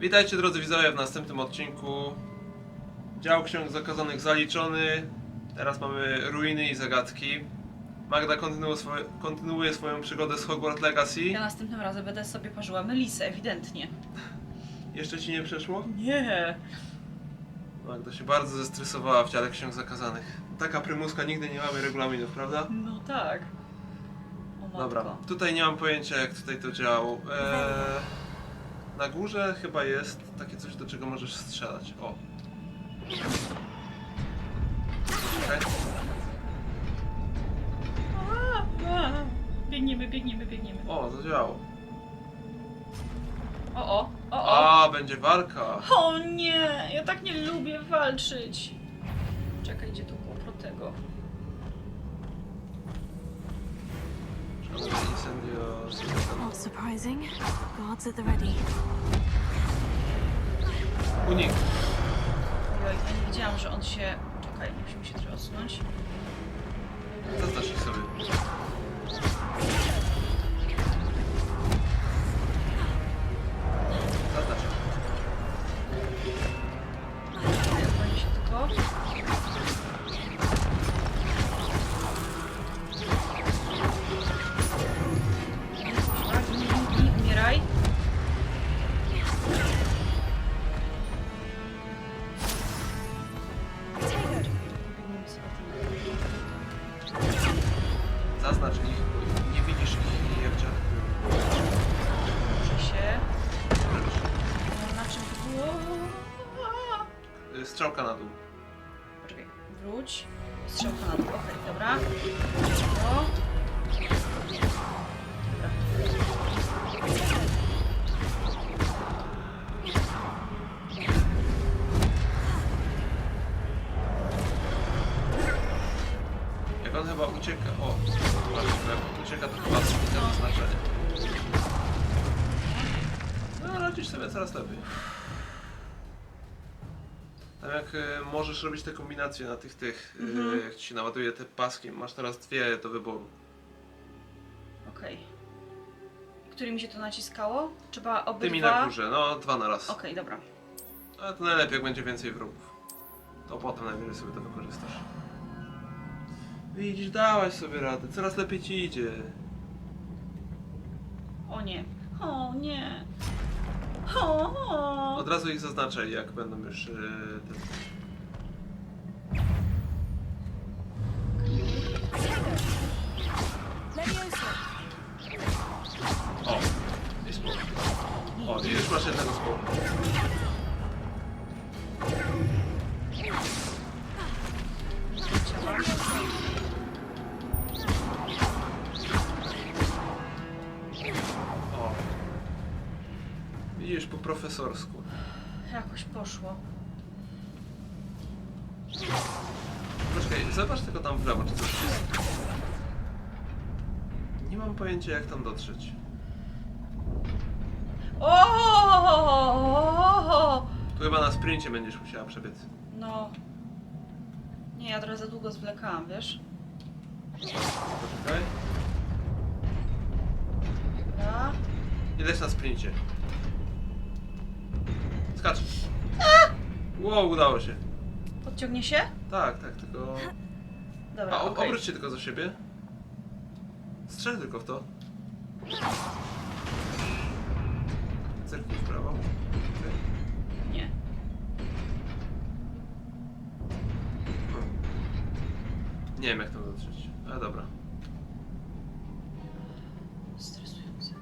Witajcie drodzy widzowie w następnym odcinku. Dział ksiąg zakazanych zaliczony. Teraz mamy ruiny i zagadki. Magda kontynuuje swoją przygodę z Hogwarts Legacy. Ja następnym razem będę sobie parzyła melisę, ewidentnie. Jeszcze ci nie przeszło? Nie. Magda się bardzo zestresowała w dziale ksiąg zakazanych. Taka prymuska, nigdy nie mamy regulaminów, prawda? No tak. O matko. Dobra, tutaj nie mam pojęcia jak tutaj to działo. Na górze chyba jest takie coś, do czego możesz strzelać. O. Okay. Biegniemy. O, zadziałało. O. A, będzie walka. O nie, ja tak nie lubię walczyć. Czekaj, gdzie tu było tego? Not surprising. Guards at the ready. Unik. Ojoj, ja nie wiedziałam, że on się... Czekaj, musimy się trochę odsunąć. Zaznacz ich sobie. Zaznacz. Odpalnie się tylko. Nie, umieraj. Zaznacz ich, bo nie widzisz ich jak działa. Muszę się... Na czym to było? Strzałka na dół. Poczekaj, wróć. Strzałka na dół, okej, dobra. O. Jak on chyba ucieka... O! Patrz, jak on ucieka to chyba zmienia znaczenie. No, radzisz sobie coraz lepiej. Tam jak możesz robić te kombinacje na tych, jak ci się naładuje te paski, masz teraz dwie do wyboru. Okej. Którymi się to naciskało? Trzeba obydwa... Tymi na górze, no dwa na raz. Okej, dobra. Ale to najlepiej jak będzie więcej wrogów. To potem najwyżej sobie to wykorzystasz. Widzisz, dałaś sobie radę, coraz lepiej ci idzie. O nie. O nie. O. Od razu ich zaznaczaj, jak będą już te... O! I spoko. O, i już masz jednego spoko. O. Widzisz, po profesorsku. Jakoś poszło. Poczekaj, zobacz tylko tam w lewo, czy coś jest. Nie mam pojęcia jak tam dotrzeć. O! Tu chyba na sprincie będziesz musiała przebiec. No. Nie, ja trochę za długo zwlekałam, wiesz? Poczekaj. Dobra. I leć na sprincie. Skacz. Wow, udało się. Podciągnie się? Tak, tylko... Dobra, A, okej. obróć się tylko za siebie. Strzel tylko w to. Zerknij w prawo. Okay. Nie. Nie wiem jak tam dotrzeć, ale dobra. Stresujące.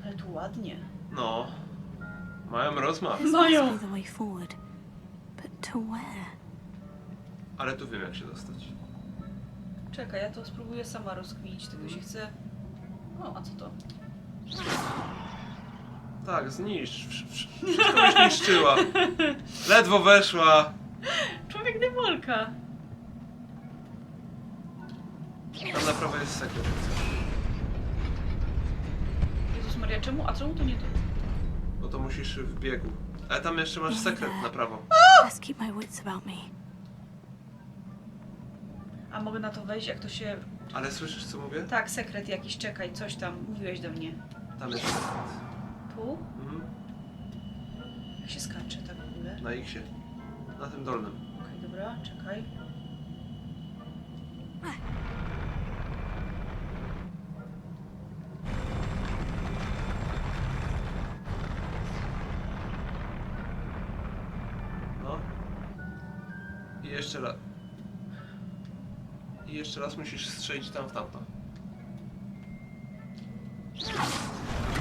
Ale tu ładnie. No. Mają rozmach. Mają. Must be the way forward. But to where? Ale tu wiem jak się dostać. Czekaj, ja to spróbuję sama rozkminić, tylko się chcę... O, a co to? Tak, zniszcz. Wszystko byś niszczyła. Ledwo weszła. Człowiek demolka. Tam na prawo jest sekret. jak chcesz. Jezus Maria, czemu? A czemu to nie to? Bo to musisz w biegu. Ale tam jeszcze masz sekret na prawo. Let's keep my wits about me. A mogę na to wejść, jak to się... Ale słyszysz co mówię? Tak, sekret jakiś, czekaj, coś tam, mówiłeś do mnie. Tam jest sekret. Tu? Mhm. Jak się skacze tak w ogóle? Na X-ie. Na tym dolnym. Okej, dobra, czekaj. No. I jeszcze raz. I jeszcze raz musisz strzelić tam w tamto.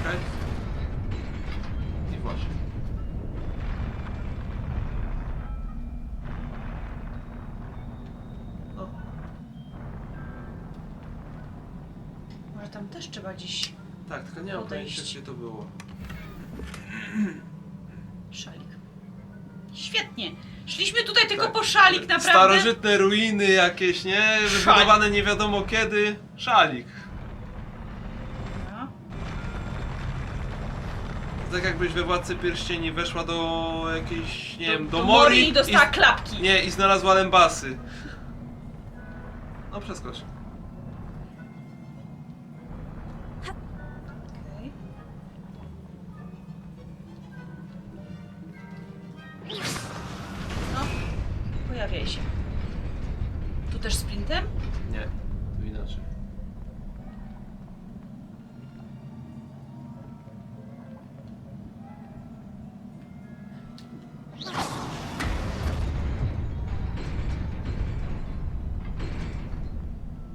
Okej. I właśnie. No. Może tam też trzeba gdzieś Tak, tylko nie mam pojęcia, podejść. gdzie to było. szalik. Świetnie! Szliśmy tutaj tylko Tak. po szalik, naprawdę? Starożytne ruiny jakieś, nie? Wybudowane nie wiadomo kiedy. Szalik. Dobra. Tak jakbyś we Władcy Pierścieni weszła do jakiejś, nie wiem, do Mori Mori i dostała klapki. Nie, i znalazła lębasy. No przeskocz. Okej. No, pojawiaj się. Tu też sprintem? Nie, tu inaczej.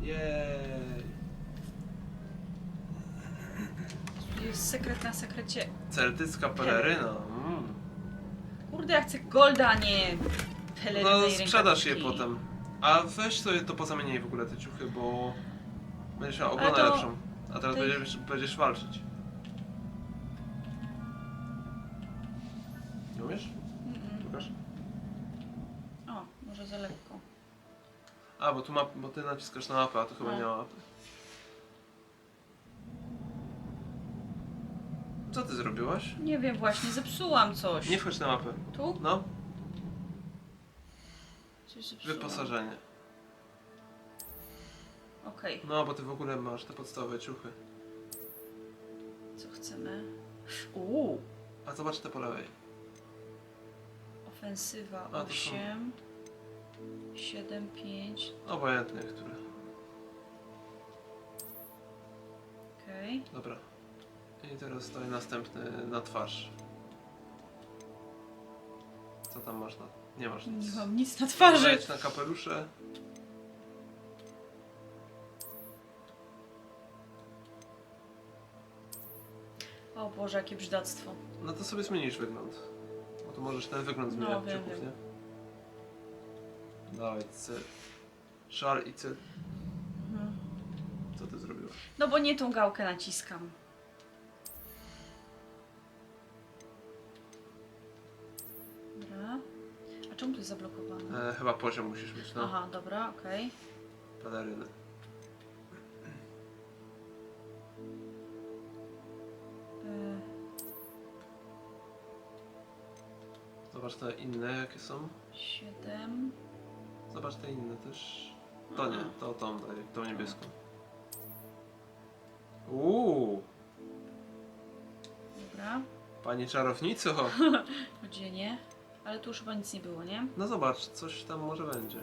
Jej. Tu jest sekret na sekrecie. Celtycka peleryna. Kurde, ja chcę golda, a nie pelerynę No i sprzedasz je rękawiczki. potem. A weź sobie to pozamieniaj w ogóle te ciuchy, bo będziesz miał Ale obronę to- lepszą. A teraz tej- będziesz walczyć. Nie umiesz? Pokaż. O, może za lekko. A, bo tu bo ty naciskasz na mapę, a tu chyba No. nie ma mapy. Co ty zrobiłaś? Nie wiem, właśnie, zepsułam coś. Nie wchodź na mapę. Tu? No, Coś zepsułam. wyposażenie. Okej, No, bo ty w ogóle masz te podstawowe ciuchy. co chcemy? A zobacz te po lewej. Ofensywa A, to są- 8, 7, 5. Obojętnie, które. Okej. Dobra. I teraz stoi następny na twarz. Co tam masz na... Nie masz nic. Nie mam nic na twarzy. Wejdź na kapelusze. O Boże, jakie brzydactwo. No to sobie zmienisz wygląd. Bo tu możesz ten wygląd No, zmieniać wiem, ciuchów, wiem. nie? Dawaj, szal i cel. Mhm. Co ty zrobiłaś? No bo nie tą gałkę naciskam. Dobra. A czemu to jest zablokowane? Chyba poziom musisz mieć, no. Aha, dobra, okej. Peleryny. Zobacz te inne jakie są. 7. Zobacz te inne też. To nie, to tą daj, tą niebieską. Dobra. Pani czarownico! Odzienie. Ale tu już chyba nic nie było, nie? No zobacz, coś tam może będzie.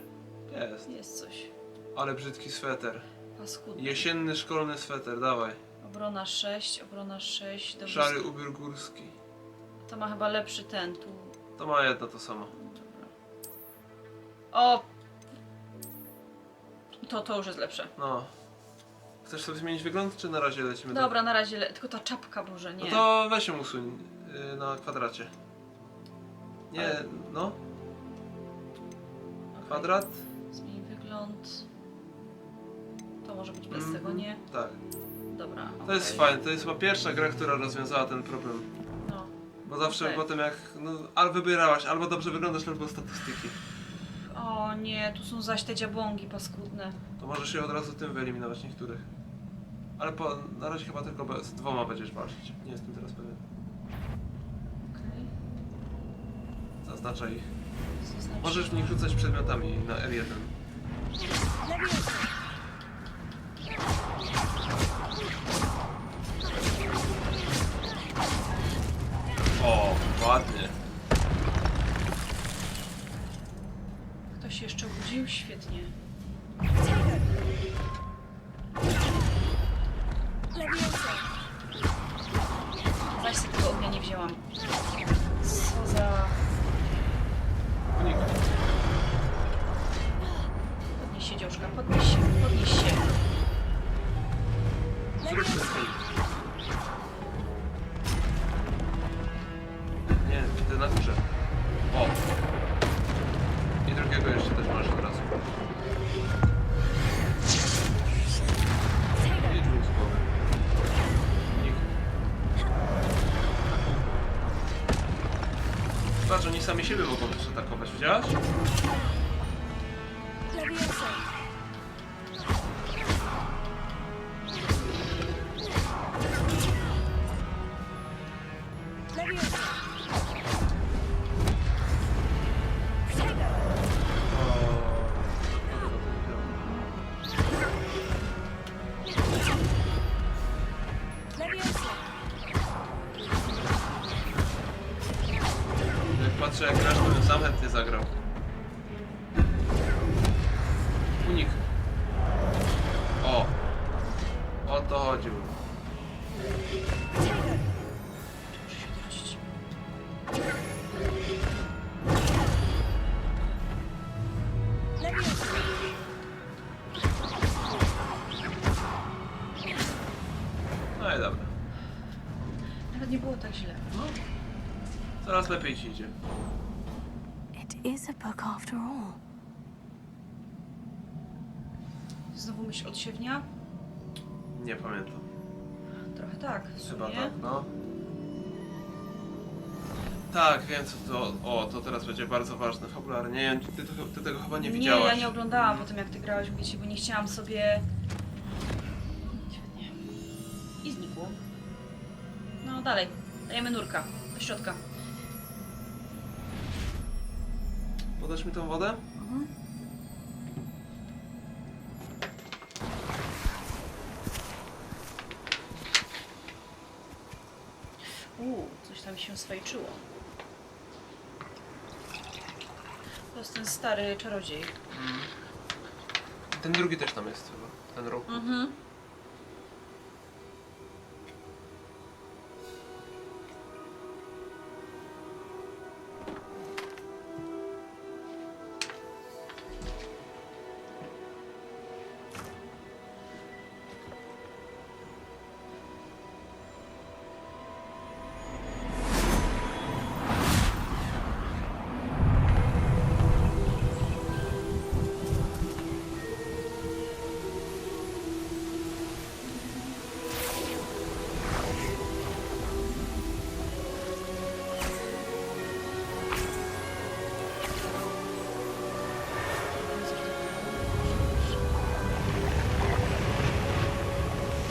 Jest. Jest coś. Ale brzydki sweter. Paskudny. Jesienny szkolny sweter, dawaj. Obrona 6, obrona 6. Dobrze. Szary ubiór górski. To ma chyba lepszy ten tu. To ma jedno to samo. Dobra. O! To już jest lepsze. No. Chcesz sobie zmienić wygląd, czy na razie lecimy do... Dobra, na razie tylko ta czapka może, No nie. to weź ją usuń na kwadracie. Nie, Ale- no. Okej. Kwadrat. Zmień wygląd. To może być bez Mhm. tego, nie? Tak. Dobra. To jest okej. fajne, to jest chyba pierwsza gra, która rozwiązała ten problem. No. Bo zawsze Okej. potem jak, no, albo wybierałaś, albo dobrze wyglądasz, albo statystyki. O nie, tu są zaś te dziabłągi paskudne. To możesz je od razu tym wyeliminować niektórych. Ale na razie chyba tylko z dwoma będziesz walczyć. Nie jestem teraz pewien. Okej. Zaznaczaj ich. Zaznaczam. Możesz w nich rzucać przedmiotami na L1. O, ładnie. sami siebie mogą też atakować, widziałaś? Leviosa. Leviosa. Protego. Leviosa. Jak patrzę jak grasz, to bym sam chętnie zagrał. Unik. O! O to chodziło. Muszę się odwrócić. Leviosa. No i dobra. Nawet nie było tak źle. No. Coraz lepiej ci idzie. It is a book after all. Znowu myśl odsiewnia? Nie pamiętam. Trochę tak, w sumie. Chyba tak, no. Tak, wiem co to... O, to teraz będzie bardzo ważne fabularnie. Nie wiem, ty tego chyba nie widziałaś. Nie, ja nie oglądałam po tym jak ty grałeś, mówię ci, bo nie chciałam sobie... Świetnie. I znikło. No dalej, dajemy nurka, do środka. Podasz mi tą wodę? Mhm. Coś tam się swajczyło. To jest ten stary czarodziej. Ten drugi też tam jest chyba. Ten róg. Mhm.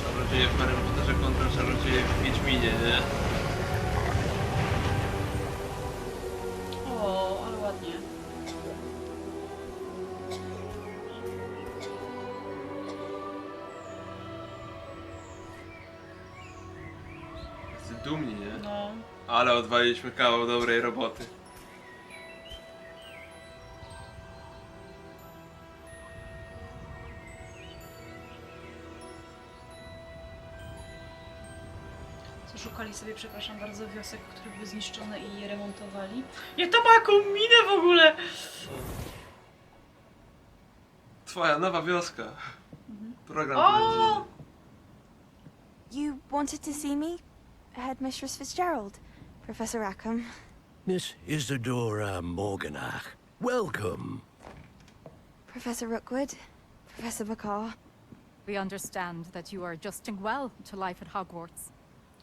Czarodzieje w Harrym Potterze kontra czarodzieje w Wiedźminie, nie? O, ale ładnie. Jesteś dumni, nie? No. Ale odwaliliśmy kawał dobrej roboty. Szukali sobie, przepraszam bardzo, wiosek, które były zniszczone i je remontowali. Jak to ma jaką minę w ogóle? Twoja nowa wioska. Program O! telewizyjny. You wanted to see me? Headmistress Fitzgerald, Professor Rackham. Miss Isadora Morganach, welcome. Professor Rookwood, Professor McCaw. We understand that you are adjusting well to life at Hogwarts.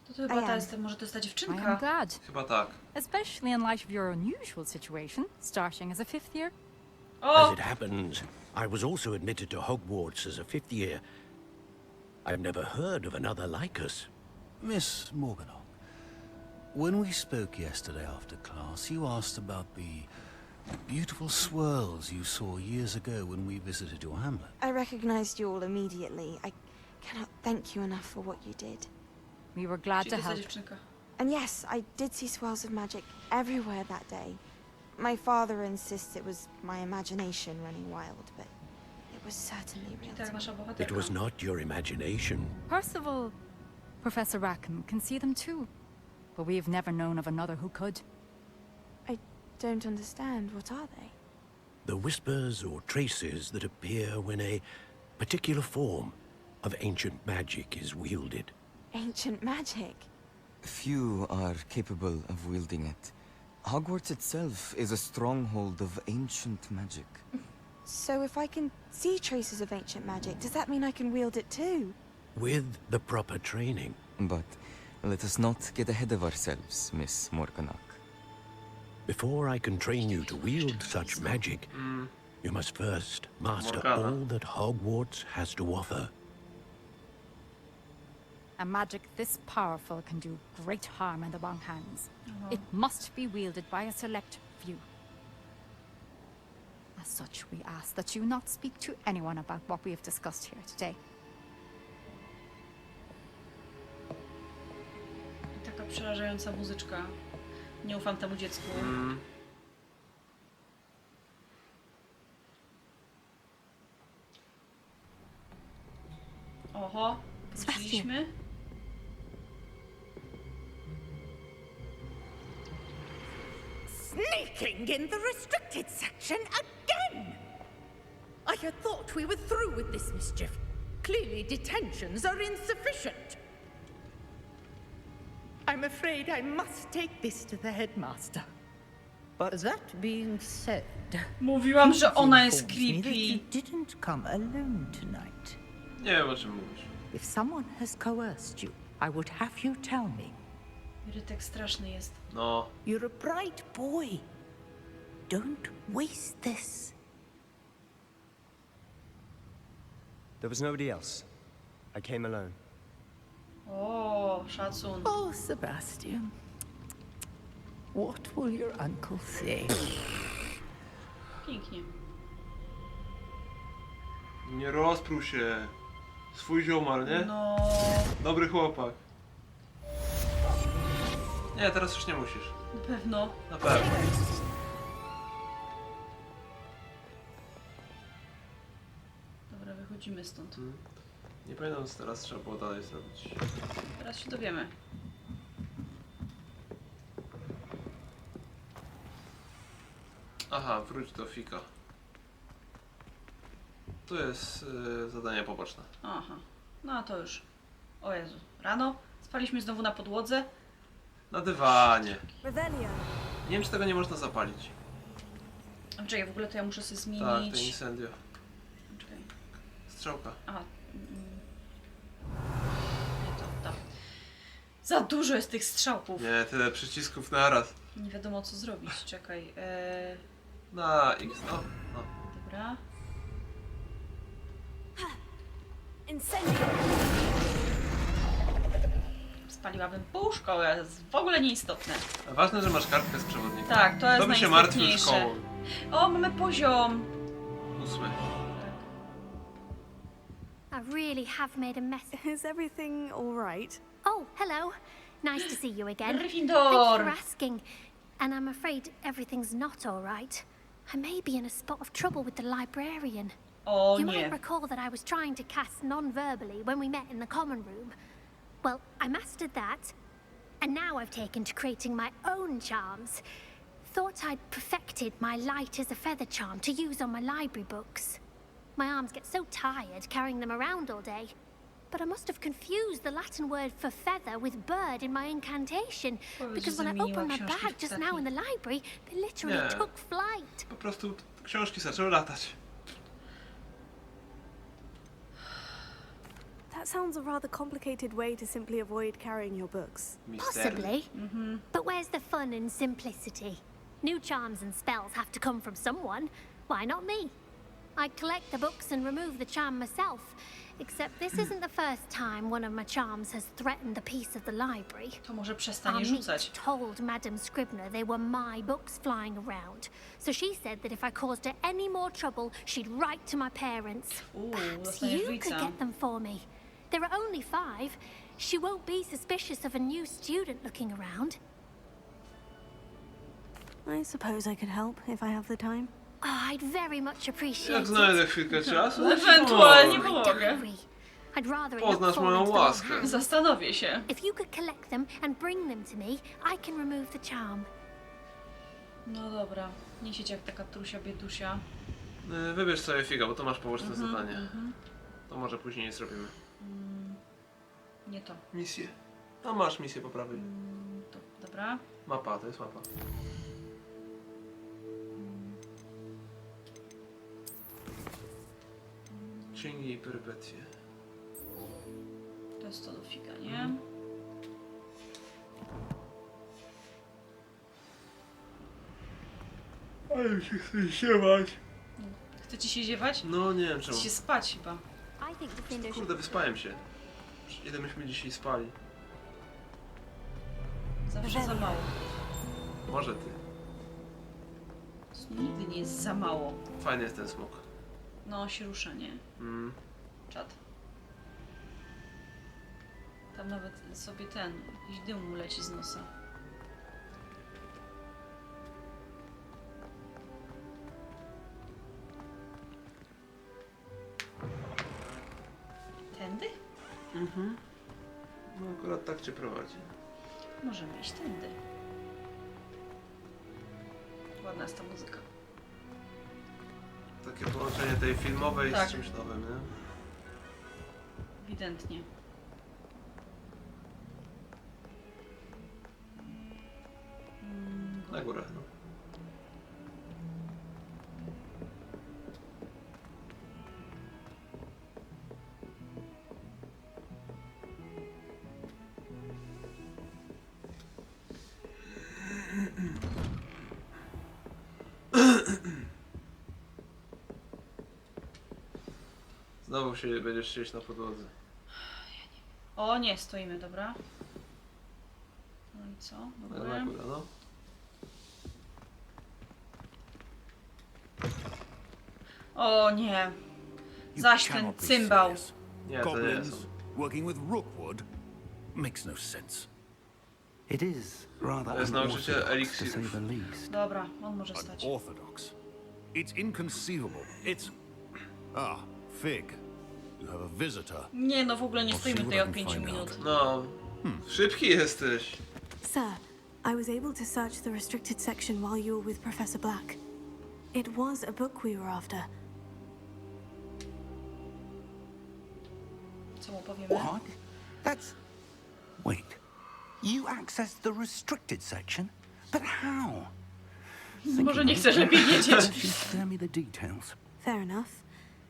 To chyba A ja. ta jest, może to jest ta I am dziewczynka. glad, Chyba tak. especially in light of your unusual situation, starting as a fifth year. O! As it happens, I was also admitted to Hogwarts as a fifth year. I've never heard of another like us. Miss Morganock, when we spoke yesterday after class, you asked about the beautiful swirls you saw years ago when we visited your hamlet. I recognized you all immediately. I cannot thank you enough for what you did. We were glad Gdzie to to jest ta help. dziewczynka? And yes, I did see swirls of magic everywhere that day. My father insists it was my imagination running wild, but it was certainly real. Tak, to nasza me. It bohaterka. was not your imagination. Percival, Professor Rackham can see them too, but we've never known of another who could. I don't understand. What are they? The whispers or traces that appear when a particular form of ancient magic is wielded. Ancient magic. Few are capable of wielding it. Hogwarts itself is a stronghold of ancient magic. So if I can see traces of ancient magic, does that mean I can wield it too? With the proper training. But let us not get ahead of ourselves, Miss Morganock. Before I can train you to wield such magic, you must first master Morgana. all that Hogwarts has to offer. A magic this powerful can do great harm in the wrong hands. It must be wielded by a select few. As such, we ask that you not speak to anyone about what we have discussed here today. Taka przerażająca muzyczka. Nie ufam temu dziecku. Oho, wróciliśmy. Sneaking in the restricted section again! I had thought we were through with this mischief. Clearly detentions are insufficient. I'm afraid I must take this to the headmaster. But that being said, Mówiłam, że ona jest informs me that you creepy. didn't come alone tonight. Nie wiem, o czym mówisz. If someone has coerced you, I would have you tell me. Rytek straszny jest. No. You're a bright boy. Don't waste this. There was nobody else. I came alone. O, szacun. Oh, Sebastian. What will your uncle say? Pięknie. Nie rozprół się. Swój ziomal, nie? No. Dobry chłopak. Nie, teraz już nie musisz. Na pewno. Na pewno. Dobra, wychodzimy stąd. Nie pamiętam, co teraz trzeba było dalej zrobić. Teraz się dowiemy. Aha, wróć do Fika. Tu jest zadanie poboczne. Aha. No to już. O Jezu. Rano spaliśmy znowu na podłodze. Na dywanie. Revelio. Nie wiem, czy tego nie można zapalić. A czekaj, w ogóle to ja muszę sobie Tak, to zmienić. incendio. Czekaj. Strzałka. Aha. Nie to, tam. Za dużo jest tych strzałków. Nie, tyle przycisków naraz. Nie wiadomo co zrobić. Czekaj. Na X, no. No. Dobra. Incendio. Spaliłabym pół szkoły, ale jest w ogóle nieistotne. A ważne, że masz kartkę z przewodnika. Tak, to jest To by się martwił najistotniejsze. szkołą. O, mamy poziom. 8. I really have made a mess. Is everything all right? Oh, hello. Nice to see you again. Thank you Gryffindor. for asking. And I'm afraid everything's not all right. I may be in a spot of trouble with the librarian. O You nie. might recall that I was trying to cast non-verbally when we met in the common room. Well, I mastered that, and now I've taken to creating my own charms. Thought I'd perfected my light as a feather charm to use on my library books. My arms get so tired carrying them around all day. But I must have confused the Latin word for feather with bird in my incantation. Because when I opened my bag just now in the library, they literally Nie. took flight. Po prostu książki zaczęły latać. That sounds a rather complicated way to simply avoid carrying your books. Mistery. Possibly. But where's the fun in simplicity? New charms and spells have to come from someone. Why not me? I collect the books and remove the charm myself. Except this isn't the first time one of my charms has threatened the peace of the library. To może Our przestanie meet rzucać. told Madame Scribner they were my books flying around. So she said that if I caused her any more trouble, she'd write to my parents. Perhaps dostaniesz you could wica. get them for me. There are only 5. She won't be suspicious of a new student looking around. I suppose I could help if I have the time. Oh, I'd very much appreciate Jak it. znajdę chwilkę czasu, Ewentualnie My pomogę. diary. I'd rather it look Poznasz fall moją into the wrong łaskę. hands. Zastanowię się. If you could collect them and bring them to me, I can remove the charm. No dobra. Nie siedź jak taka trusia biedusia. Wybierz sobie Figa, bo to masz poboczne zadanie. To może później zrobimy. Nie to. Misję. No masz misję po prawej. To. Dobra. Mapa, to jest mapa. Księgi i perypetie. To jest to do figa, nie? Ale się chce ziewać. Chce ci się ziewać? No nie wiem czemu. Chce się spać chyba. Kurde, wyspałem się. Ile myśmy dzisiaj spali? Zawsze za mało. Może ty. Nigdy nie jest za mało. Fajny jest ten smok. No, się rusza, nie? Czad. Tam nawet sobie jakiś dym mu leci z nosa. Tędy? No akurat tak cię prowadzi. Możemy iść tędy. Ładna jest ta muzyka. Takie połączenie tej filmowej Tak. z czymś nowym, nie? Ewidentnie. Na górę, no. Znowu się będziesz siedzieć na podłodze. O nie, stoimy, dobra. No i co? Do góry? Na górę, no. O nie. Zaś ten cymbał. Nie, to nie jest. Working with Rookwood makes no sense. It is rather To jest nauczyciel unorthodox, to say eliksirów. the least. Dobra, on może stać. Unorthodox. It's inconceivable. It's... Ah, Fig. You have a visitor. Nie, no w ogóle nie stoimy tutaj od 5 minut. No, szybki jesteś. Sir, I was able to search the restricted section while you were with Professor Black. It was a book we were after. Co mu powiemy? What? That's... Wait. You accessed the restricted section? But how? Może nie chcesz lepiej wiedzieć. Spare me the details. Fair enough.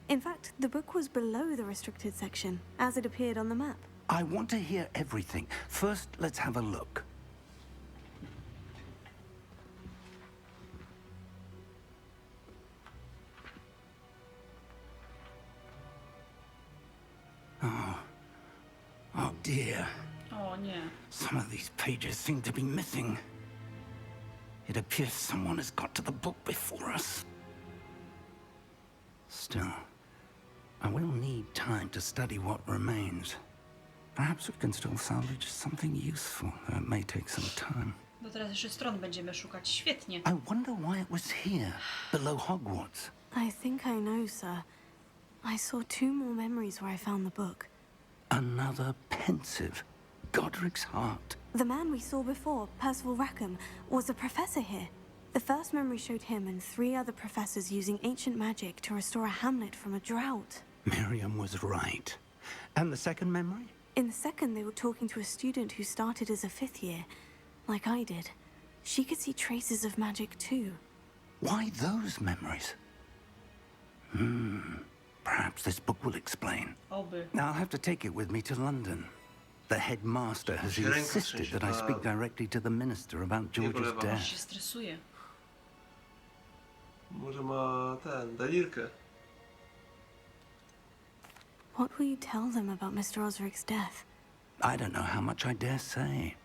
In fact, the book was below the restricted section, as it appeared on the map. I want to hear everything. First, let's have a look. Oh dear. O nie. Some of these pages seem to be missing. It appears someone has got to the book before us. Still, I will need time to study what remains. Perhaps we can still salvage something useful, though it may take some time. Bo teraz jeszcze stron będziemy szukać. Świetnie. I wonder why it was here, below Hogwarts. I think I know, sir. I saw 2 more memories where I found the book. Another pensive. Godric's heart. The man we saw before, Percival Rackham, was a professor here. The first memory showed him and 3 other professors using ancient magic to restore a hamlet from a drought. Miriam was right. And the second memory? In the second, they were talking to a student who started as a 5th year, like I did. She could see traces of magic too. Why those memories? Perhaps this book will explain. Oby. Now I'll have to take it with me to London. The headmaster has insisted that I speak directly to the minister about George's Się death. stresuje. Może ma delirkę. What will you tell them about Mr. Osric's death? I don't know how much I dare say.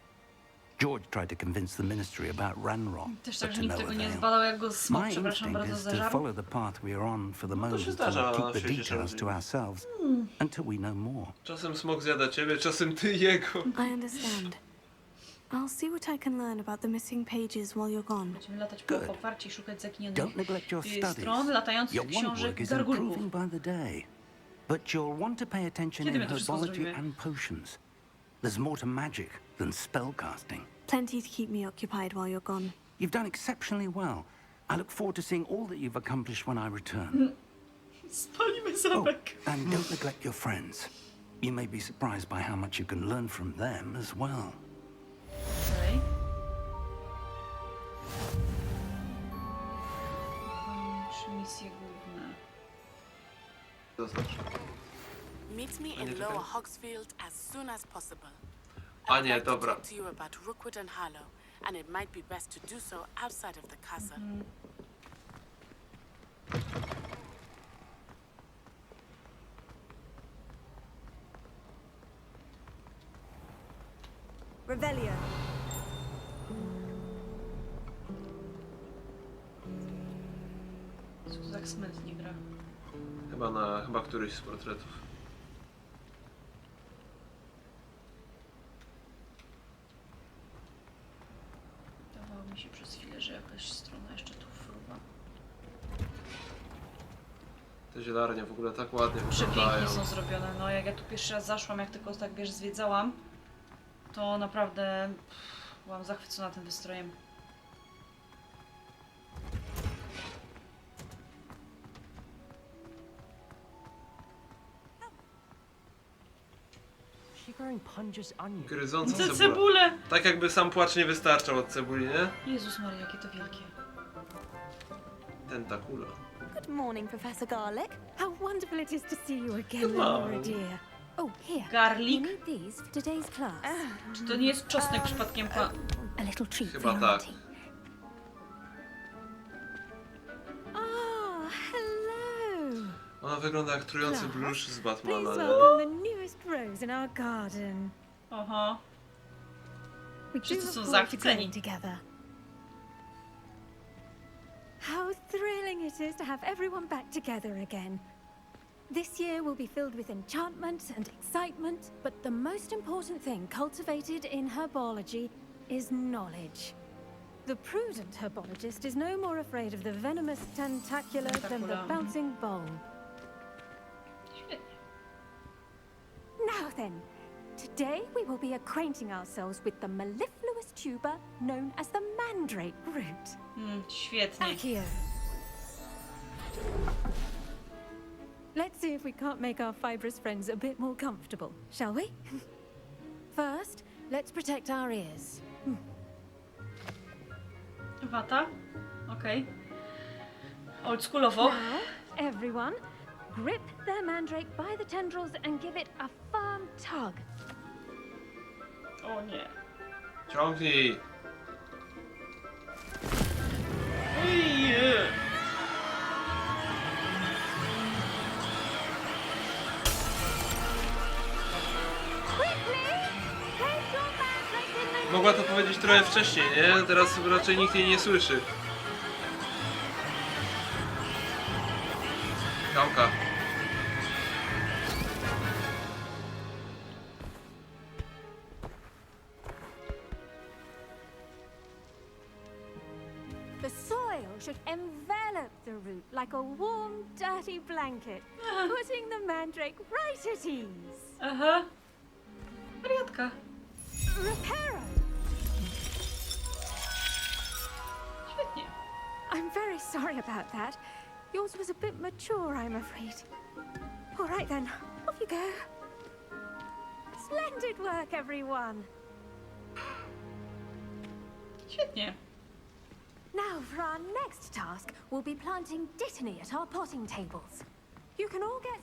George tried to convince the ministry about Ranrock, Też but tak, to że nikt no tego nie avail. zbadał jak go smok. My Przepraszam instinct bardzo is za to żart. follow the path we are on for the to się moment zdarza and na keep the świecie details to czarodziejów. ourselves until we know more. Czasem smok zjada ciebie, czasem ty jego. I understand. I'll see what I can learn about the missing pages while you're gone. Będziemy latać po Good. Hogwarcie i szukać zaginionych Don't neglect your studies. stron latających Your książek wand work is gargulków. improving by the day. But you'll want to pay attention Kiedy in my to wszystko herbology zrobimy? and potions. There's more to magic than spellcasting. Plenty to keep me occupied while you're gone. You've done exceptionally well. I look forward to seeing all that you've accomplished when I return. Spalimy Oh, zamek. and don't neglect your friends. You may be surprised by how much you can learn from them as well. Okej. Trzy misje główne. Zaznacz. Meet me in Lower Hogsfield as soon as possible. A I'd nie, like to dobra. talk to you about Rookwood and Harlow, and it might be best to do so outside of the castle. Revelio. Co to tak smętnie gra? Chyba któryś z portretów. Wydawało mi się przez chwilę, że jakaś strona jeszcze tu fruwa. Te zielarnie w ogóle tak ładnie Przepięknie wyglądają. są zrobione. No jak ja tu pierwszy raz zaszłam, jak tylko tak wiesz, zwiedzałam, to naprawdę byłam zachwycona tym wystrojem. Gryzące Te cebule! Tak jakby sam płacz nie wystarczał od cebuli, nie? Jezus Maria, jakie to wielkie. Tentakula. Good morning, Professor Garlic. How wonderful it is to see you again, Good Laura morning. dear. Oh, here. Garlic? You need these for today's class. Czy to nie jest czosnek przypadkiem A little treat for Chyba your tak. auntie. Oh, hello. Ona wygląda jak trujący blusz z Batmana, Please nie? welcome the newest rose in our garden. Oho. We do Wszyscy są look forward to zachwyceni. growing together. How thrilling it is to have everyone back together again. This year will be filled with enchantment and excitement, but the most important thing cultivated in herbology is knowledge. The prudent herbologist is no more afraid of the venomous tentacula than the bouncing bowl. Now then, today we will be acquainting ourselves with the mellifluous tuber known as the mandrake root. Świetnie. Accio. Let's see if we can't make our fibrous friends a bit more comfortable, shall we? First, let's protect our ears. Wata? Okej. Oldschoolowo. Now, everyone, grip their mandrake by the tendrils and give it a firm tug. O nie. Ciągnij! Mogła to powiedzieć trochę wcześniej, nie? Teraz raczej nikt jej nie słyszy. Gałka. The soil should envelop the root like a warm, dirty blanket, putting the mandrake right at ease. Aha. Wariatka. Reparo! Świetnie. I'm very sorry about that. Yours was a bit mature, I'm afraid. All right then, off you go. Splendid work, everyone. Świetnie. Now, for our next task, we'll be planting dittany at our potting tables. You can all get...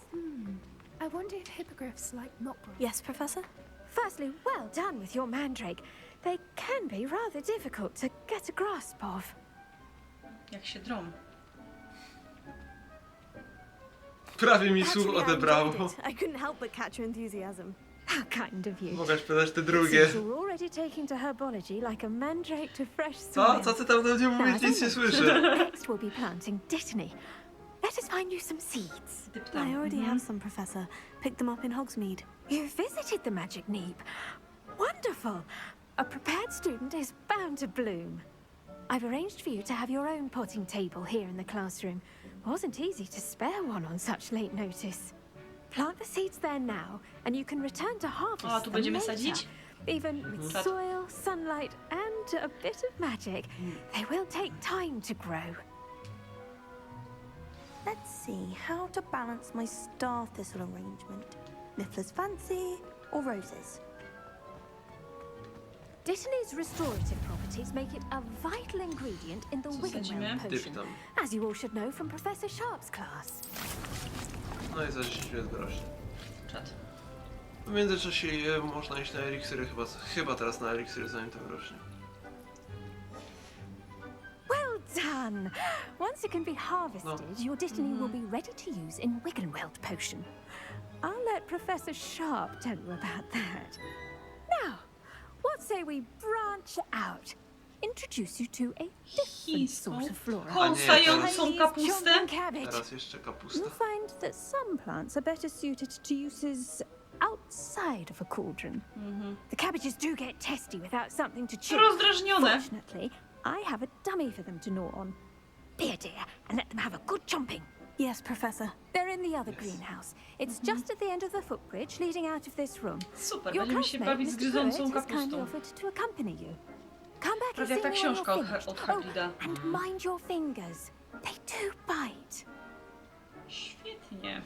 I wonder if hippogriffs like notebooks. Yes, Professor? Firstly, well done with your mandrake. They can be rather difficult to get a grasp of. Jak się drą. Prawie mi słuch odebrało. I couldn't help but catch your enthusiasm. How kind of you. Mogę śpiewać te drugie. Since you're already taking to herbology like a mandrake to fresh soil. Co ty tam do mnie mówisz? Nic nie słyszę. Next we'll be planting dittany. Let us find you some seeds. I already have some, Professor. Picked them up in Hogsmeade. You visited the Magic Neep. Wonderful. A prepared student is bound to bloom. I've arranged for you to have your own potting table here in the classroom. Wasn't easy to spare one on such late notice. Plant the seeds there now, and you can return to harvest A, tu them będziemy later. sadzić? Even with soil, sunlight, and a bit of magic, they will take time to grow. Let's see how to balance my star thistle arrangement. Mifflin's fancy or roses? Dittany's restorative properties make it a vital ingredient in the Wiggenweld potion, Dyptam. as you all should know from Professor Sharp's class. No i za 10 minut rośnie. Czad. W międzyczasie można iść na eliksiry, chyba teraz na eliksiry, zanim to rośnie. Well done! Once it can be harvested, your dittany will be ready to use in Wiggenweld potion. I'll let Professor Sharp tell you about that. Now, what's say we branch out. Introduce you to a different sort of flora. Kąsającą kapustę. Teraz jeszcze kapusta. You'll find that some plants are better suited to uses outside of a cauldron. The cabbages do get testy without something to chew. Rozdrażnione. Fortunately, I have a dummy for them to gnaw on. Be a dear and let them have a good chomping. Yes, Professor. They're in the other greenhouse. It's just at the end of the footbridge leading out of this room. Super, Your będziemy się classmate, bawić z Mr. gryzącą Pruitt, has kindly kapustą. offered to accompany you. Come back and Prawie jak ta see me when książka you're od finished. Hagrida. And mind your fingers. They do bite. Świetnie.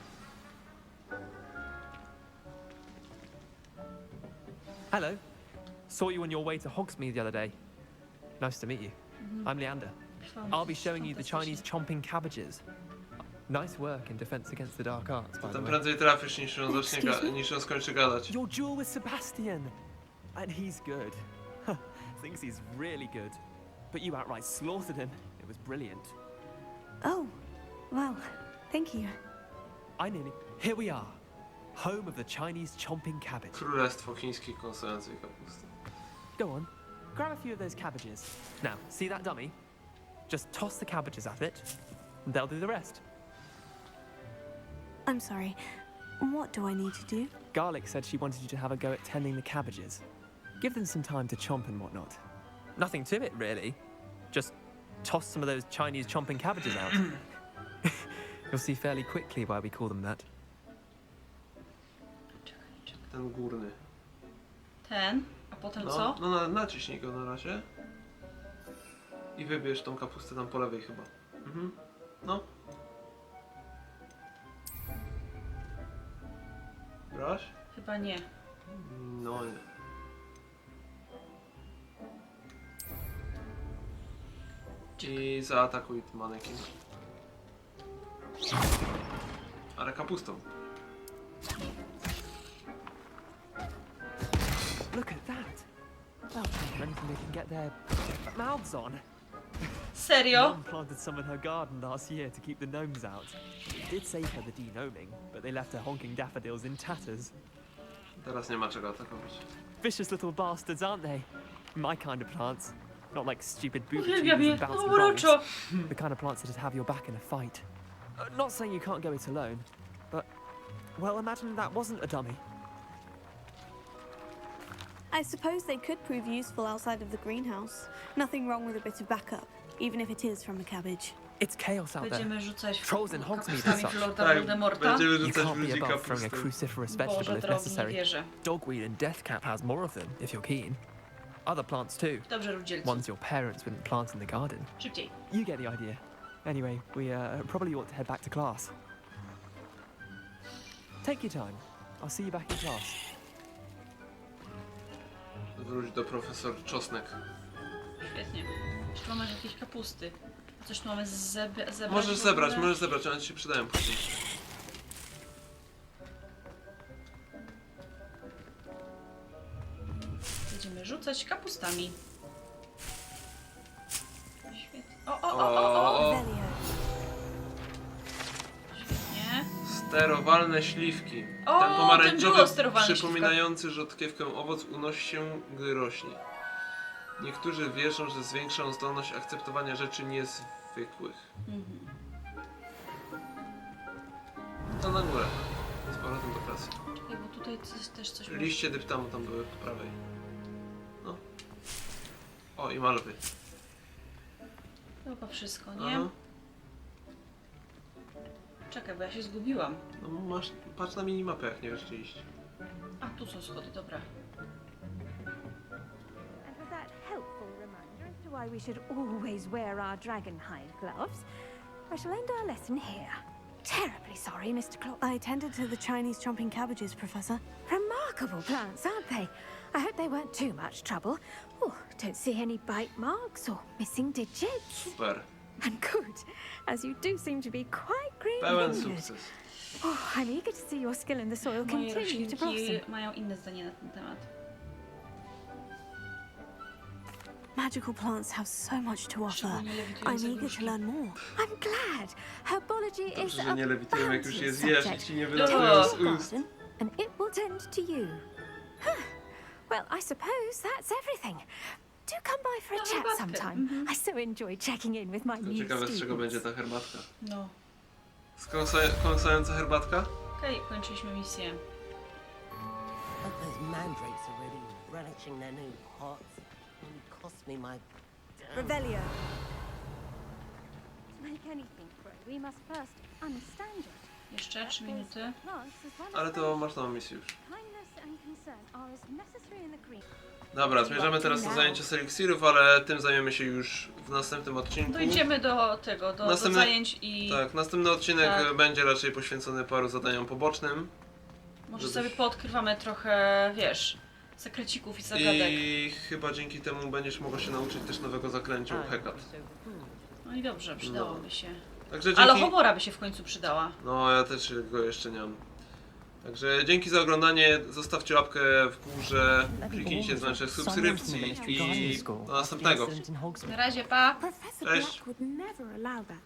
Hello. Saw you on your way to Hogsmeade the other day. Nice to meet you. I'm Leander. I'll be showing you the Chinese chomping cabbages. Nice work in defense against the dark arts, by the Tam way. prędzej trafisz niż on skończy gadać. Your duel with Sebastian. And he's good. Thinks he's really good. But you outright slaughtered him. It was brilliant. Oh, well, thank you. Here we are. Home of the Chinese chomping cabbage. Królestwo chińskiej kąsającej kapusty. Go on. Grab a few of those cabbages. Now, see that dummy? Just toss the cabbages at it, and they'll do the rest. I'm sorry. What do I need to do? Garlic said she wanted you to have a go at tending the cabbages. Give them some time to chomp and whatnot. Nothing to it, really. Just toss some of those Chinese chomping cabbages out. You'll see fairly quickly why we call them that. Ten górny. Ten, a potem co? No, naciśnij go na razie. I wybierz tą kapustę tam po lewej chyba. No. Braś? Chyba nie. No nie. I zaatakuj tym manekin. Ale kapustą. Look at that. Well, anything they can get their mouths on. Serio? Mum planted some in her garden last year to keep the gnomes out. It did save her the denoming, but they left her honking daffodils in tatters. Teraz nie ma czego atakować. Vicious little bastards, aren't they? My kind of plants. Not like stupid booby Uwielbiam je, and bouncy no balls. uroczo. The kind of plants that just have your back in a fight. Not saying you can't go it alone, but, well, imagine that wasn't a dummy. I suppose they could prove useful outside of the greenhouse. Nothing wrong with a bit of backup, even if it is from a cabbage. It's chaos out there. Będziemy rzucać Trolls in Hogsmeade and kapustami such. Lorda Voldemorta. You can't be above throwing a cruciferous vegetable Boże if drogi, nie necessary. wierzę. Dogweed and deathcap has more of them, if you're keen. Other plants too. Dobrze, Rudzielcu. Ones your parents wouldn't plant in the garden. Szybciej. You get the idea. Anyway, we probably ought to head back to class. Take your time. I'll see you back in class. Wróć do profesor Czosnek. Świetnie. Czy tu mamy jakieś kapusty? Coś tu mamy zebrać? Możesz zebrać, one ci się przydają później. Będziemy rzucać kapustami. Świetnie. O! Świetnie. Sterowalne śliwki. O, Ten pomarańczowy, ten sterowalny przypominający rzodkiewkę owoc unosi się, gdy rośnie. Niektórzy wierzą, że zwiększa on zdolność akceptowania rzeczy niezwykłych. To na górę. Z powrotem do pracy. Czekaj, bo tutaj też coś... Liście dyptamu tam były po prawej. No. O, i malwy. Chyba wszystko, nie? Aha. Czekaj, bo ja się zgubiłam. No masz, patrz na minimapę, jak nie wiesz gdzie iść. A, tu są schody, dobra. And with that helpful reminder as to why we should always wear our dragonhide gloves, I shall end our lesson here. Terribly sorry, Mr. Clock. I tended to the Chinese chomping cabbages, Professor. Remarkable plants, aren't they? I hope they weren't too much trouble. Oh, don't see any bite marks or missing digits. Super. And good, as you do seem to be quite Pełen green-fingered. sukces. Oh, I'm eager to see your skill in the soil Moje continue to blossom. roślinki mają inne zdanie na ten temat. Magical plants have so much to offer. I'm eager to learn more. I'm glad. Herbology is Dobrze, a że nie lewitują, jak już je boundless zjesz i subject. ci nie wylatują z ust. And it will tend to you. Well, I suppose that's everything. Do come by for a No, chat herbatkę. sometime. I so enjoy checking in with my To new ciekawe, z czego students. będzie ta herbatka. No. Skąsająca herbatka? Okej, kończyliśmy misję. But those mandrakes are really relishing their new pots. It cost me my... Revelio. To make anything grow, we must first understand it. Jeszcze 3 minuty. Plants as well as Ale to masz nową misję już. kindness and concern are as necessary in the green. Dobra, zmierzamy teraz do zajęcia z eliksirów, ale tym zajmiemy się już w następnym odcinku. Dojdziemy do tego, do zajęć i... Tak, następny odcinek tak. będzie raczej poświęcony paru zadaniom pobocznym. Może sobie poodkrywamy trochę, wiesz, sekrecików i zagadek. I chyba dzięki temu będziesz mogła się nauczyć też nowego zaklęcia u Hecat. No i dobrze, przydałoby się. Także dzięki... Ale Homora by się w końcu przydała. No, ja też go jeszcze nie mam. Także dzięki za oglądanie, zostawcie łapkę w górze, kliknijcie dzwoneczek subskrypcji i do następnego. Na razie, pa! Professor Cześć! Black would never allow that.